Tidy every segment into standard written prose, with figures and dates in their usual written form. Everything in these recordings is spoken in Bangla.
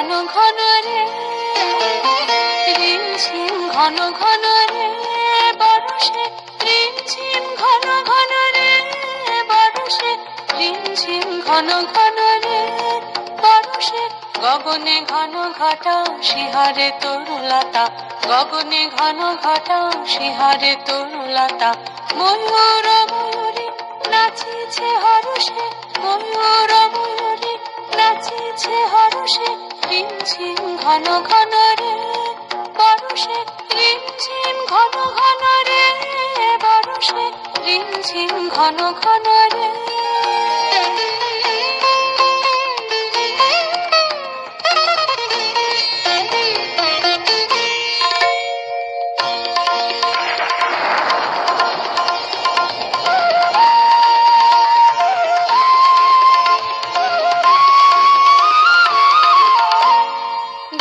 ঘন ঘন রে, রিমঝিম ঘন ঘন রে বরষে, রিমঝিম ঘন ঘন রে বরষে, রিমঝিম ঘন ঘন রে বরষে। গগনে ঘন ঘটা শিহারে তরুলতা, গগনে ঘন ঘটা শিহারে তরুলতা। ময়ূর ময়ূরী নাচিছে হরষে, ময়ূর ময়ূরী নাচিছে হরষে। রিমঝিম ঘন ঘন রে বরষে, রিমঝিম ঘন ঘন রে বরষে, রিমঝিম ঘন ঘন রে।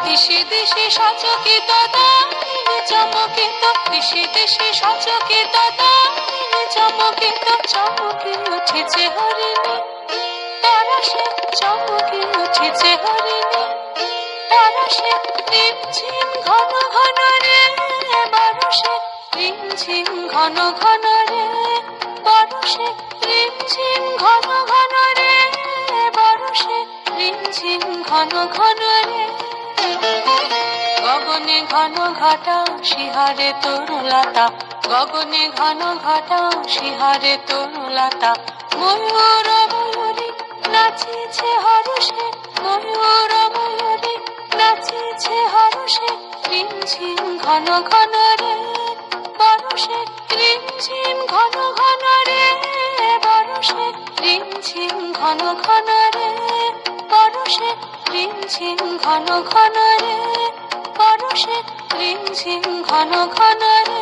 দিশে দিশে সচকিত দামিনী চমকিত, দিশে দিশে সচকিত দামিনী চমকিত। চমকে উঠেছে হরিণী পরশে, চমকে উঠেছে হরিণী পরশে। রিমঝিম ঘন ঘন রে বরষে, রিমঝিম ঘন ঘন রে বরষে, রিমঝিম ঘন ঘন রে বরষে, রিমঝিম ঘন ঘন রে। গগনে ঘন ঘটা শিহারে তরুলতা, গগনে ঘন ঘটা শিহারে তরুলতা। ময়ূর ময়ূরী নাচিছে হরষে, ময়ূর ময়ূরী নাচিছে হরষে। রিমঝিম ঘন ঘন রে বরষে, রিমঝিম ঘন ঘন রে বরষে, রিমঝিম ঘন ঘন রে বরষে, রিমঝিম ঘন ঘন রে বরষে, রিমঝিম ঘন ঘন রে।